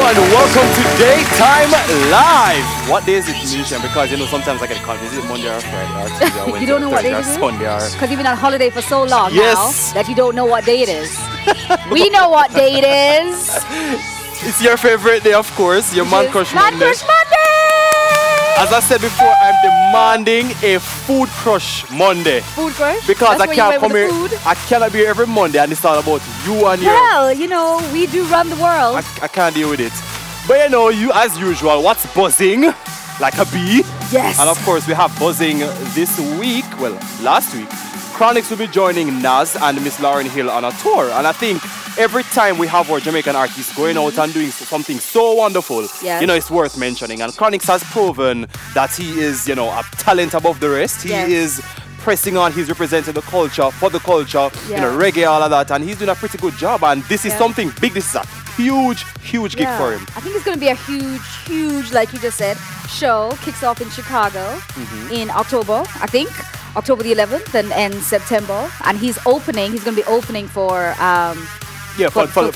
and welcome to Daytime Live. What day is it, Nisha? Because, you know, sometimes I get confused. Is it Monday or Friday or Tuesday or Wednesday? You don't know what day it is? Sunday or... Because you've been on holiday for so long Yes. now that you don't know what day it is. We know what day it is. It's your favorite day, of course. Your Man Crush Man Monday. Crush Monday! As I said before, I'm demanding a Food Crush Monday. Food Crush? Because That's I where can't you come went here. with the food? I cannot be here every Monday and it's all about you and your... Well, you know, we do run the world. I can't deal with it. But you know, you as usual, what's buzzing like a bee? Yes. And of course, we have buzzing this week, well, last week. Chronixx will be joining Nas and Miss Lauryn Hill on a tour. And I think every time we have our Jamaican artists going out and doing something so wonderful, yes, you know, it's worth mentioning. And Chronixx has proven that he is, you know, a talent above the rest. He yes, is pressing on, he's representing the culture, for the culture, yeah, you know, reggae, all of that. And he's doing a pretty good job. And this is yeah, something big. This is a huge, huge gig for him. I think it's going to be a huge, like you just said, show. Kicks off in Chicago in October, I think. October the 11th and September. And he's going to be opening for... for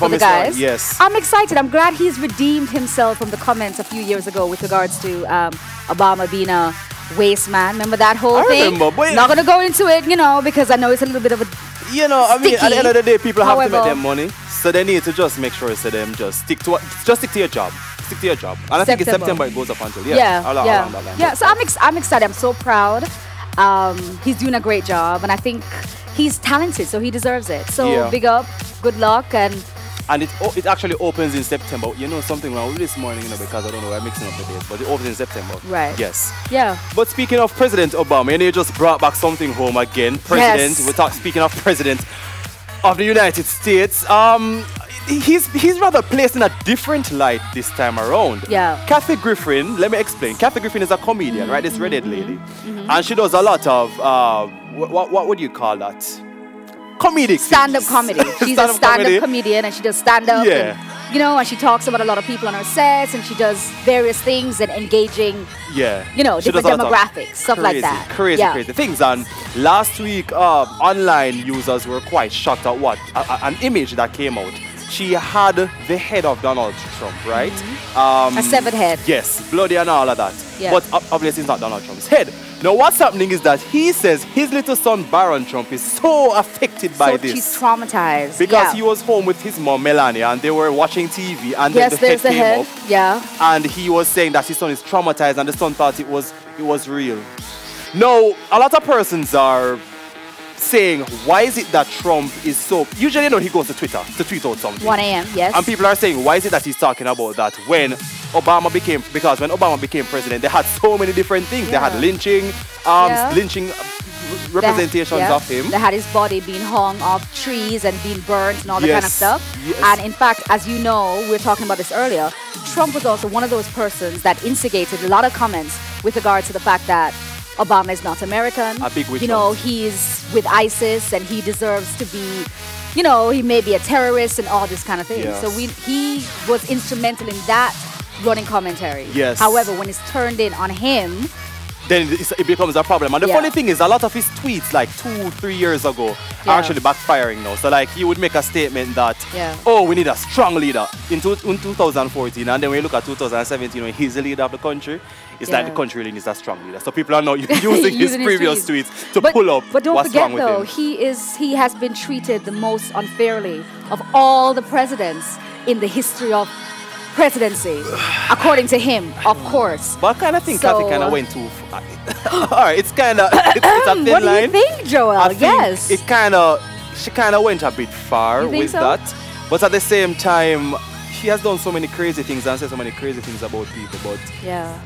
the guys. Yes. I'm excited. I'm glad he's redeemed himself from the comments a few years ago with regards to Obama being a waste man. Remember that whole thing? I remember, but not going to go into it, you know, because I know it's a little bit of a... You know, I mean, at the end of the day, people have to make their money. So they need to just make sure to them just stick to your job. Stick to your job. And I think in September it goes up until So I'm excited. I'm so proud. He's doing a great job, and I think he's talented, so he deserves it. So big up, good luck, and it actually opens in September. You know something wrong with this morning, you know, because I don't know, I'm mixing up the dates, but it opens in September. Right. Yes. Yeah. But speaking of President Obama, you know, you just brought back something home again. President. Yes. Speaking of President of the United States, he's rather placed in a different light this time around. Yeah. Kathy Griffin, let me explain. Kathy Griffin is a comedian, right? This redhead lady. And she does a lot of, what would you call that? Comedic stand-up comedy. She's a stand-up comedian, and she does stand-up. Yeah. And, you know, and she talks about a lot of people on her sets, and she does various things and engaging, you know, different demographics, stuff like that. Crazy things. And last week, online users were quite shocked at an image that came out. She had the head of Donald Trump, right? A severed head. Yes, bloody and all of that. Yeah. But obviously it's not Donald Trump's head. Now what's happening is that he says his little son Barron Trump is so affected by this. She's traumatized. Because he was home with his mom Melania and they were watching TV and then the head came up. Yeah. And he was saying that his son is traumatized and the son thought it was real. Now, a lot of persons are saying, why is it that Trump is so... Usually, you know, he goes to Twitter to tweet out something. 1 a.m., yes. And people are saying, why is it that he's talking about that when Obama became... Because when Obama became president, they had so many different things. They had lynching, lynching representations of him. They had his body being hung off trees and being burnt and all that kind of stuff. Yes. And in fact, as you know, we were talking about this earlier, Trump was also one of those persons that instigated a lot of comments with regards to the fact that Obama is not American. A big witch. You know, he's with ISIS and he deserves to be, you know, he may be a terrorist and all this kind of thing. Yes. So he was instrumental in that running commentary. Yes. However, when it's turned in on him, then it becomes a problem. And the funny thing is, a lot of his tweets, like 2-3 years ago, are actually backfiring now. So, like, he would make a statement that, oh, we need a strong leader in 2014. And then when you look at 2017, when he's the leader of the country, it's like the country really needs a strong leader. So people are now using his previous tweets to pull up But don't what's forget, wrong with though, him. he has been treated the most unfairly of all the presidents in the history of presidency, according to him, of course. But I kind of think Kathy kind of went too far. All right, it's kind of it's a thin line. What do you think, Joel? I think she kind of went a bit far with that. But at the same time, she has done so many crazy things and said so many crazy things about people. But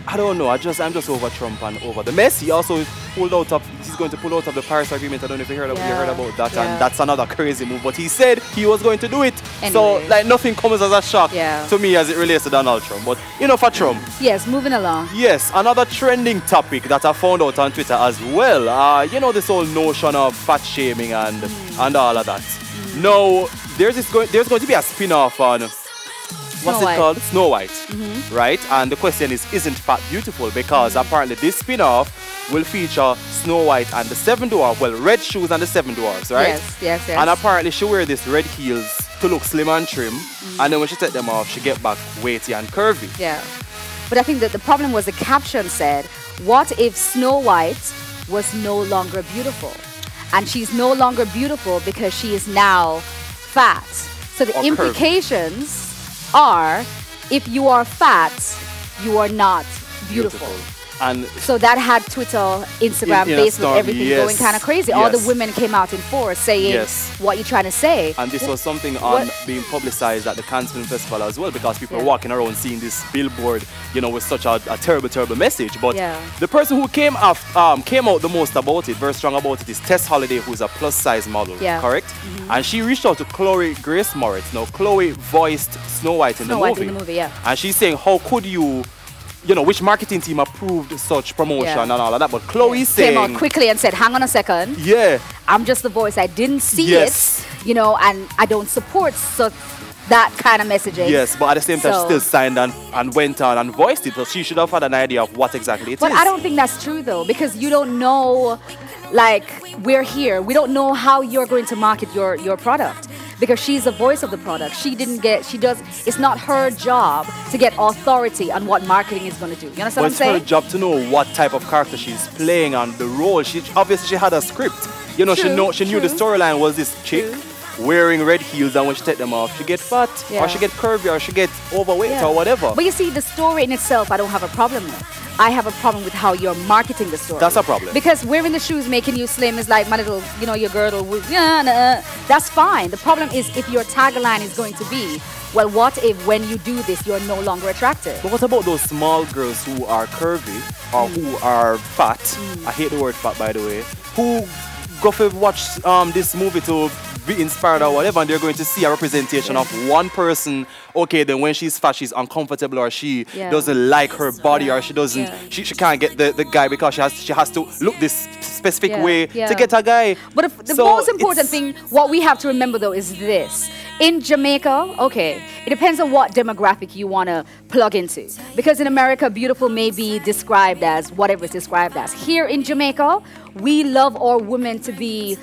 I don't know. I'm just over Trump and over the mess. He also pulled out of. He's going to pull out of the Paris Agreement. I don't know if you heard about that. And that's another crazy move. But he said he was going to do it. Anyway. So like nothing comes as a shock to me as it relates to Donald Trump. But you know, for Trump. Yes, moving along. Yes, another trending topic that I found out on Twitter as well. You know, this whole notion of fat shaming and all of that. No, there's going to be a spin-off on what's it called? Snow White, right? And the question is, isn't fat beautiful? Because apparently this spin-off will feature Snow White and the Seven Dwarfs. Well, red shoes and the Seven Dwarfs, right? Yes. And apparently she wear this red heels to look slim and trim, and then when she take them off, she get back weighty and curvy. Yeah. But I think that the problem was the caption said, what if Snow White was no longer beautiful? And she's no longer beautiful because she is now fat. So the implications are, if you are fat, you are not beautiful. And so that had Twitter, Instagram, Facebook, everything going kind of crazy. All the women came out in force saying what you're trying to say. And this was something being publicized at the Cannes Film Festival as well, because people were walking around seeing this billboard, you know, with such a terrible, terrible message. But the person who came out the most about it, very strong about it, is Tess Holliday, who's a plus-size model, correct? And she reached out to Chloe Grace Moretz. Now, Chloe voiced Snow White in the movie. And she's saying, how could you know, which marketing team approved such promotion and all of that? But Chloe saying... came out quickly and said, hang on a second. Yeah. I'm just the voice. I didn't see it, you know, and I don't support that kind of messaging. Yes, but at the same time, she still signed and went on and voiced it. So she should have had an idea of what exactly it is. But I don't think that's true, though, because you don't know, like, we're here. We don't know how you're going to market your product. Because she's the voice of the product. It's not her job to get authority on what marketing is going to do. You understand what I'm saying? It's her job to know what type of character she's playing and the role. Obviously, she had a script. You know, she knew the storyline was this chick wearing red heels, and when she take them off, she get fat, or she get curvy, or she get overweight, or whatever. But you see, the story in itself, I don't have a problem with. I have a problem with how you're marketing the story. That's a problem. Because wearing the shoes making you slim is like my little, you know, your girdle. That's fine. The problem is if your tagline is going to be, well, what if when you do this, you're no longer attractive? But what about those small girls who are curvy or who are fat? I hate the word fat, by the way. Who go to watch this movie to be inspired or whatever, and they're going to see a representation of one person. Okay, then when she's fat, she's uncomfortable, or she doesn't like her body, or she doesn't, she can't get the guy because she has to look this specific way to get a guy. But the most important thing, what we have to remember though, is this. In Jamaica, okay, it depends on what demographic you want to plug into. Because in America, beautiful may be described as whatever it's described as. Here in Jamaica, we love our women to be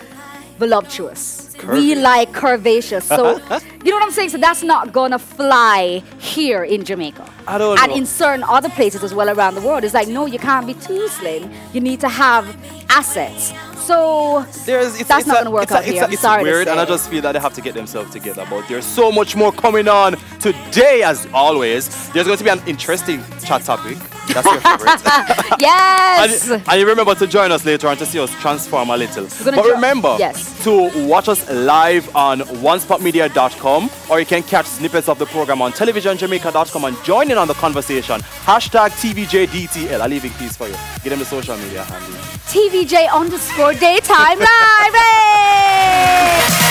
voluptuous. We like curvaceous. So, you know what I'm saying? So that's not going to fly here in Jamaica. I don't know. And in certain other places as well around the world. It's like, no, you can't be too slim. You need to have assets. So that's not going to work out here. It's weird, and I just feel that they have to get themselves together. But there's so much more coming on today, as always. There's going to be an interesting chat topic. That's your favorite. Yes! and you remember to join us later on to see us transform a little. But remember to watch us live on onespotmedia.com, or you can catch snippets of the program on televisionjamaica.com and join in on the conversation. #TVJDTL. I'll leave it peace for you. Get them the social media handle. TVJ_Daytime Live.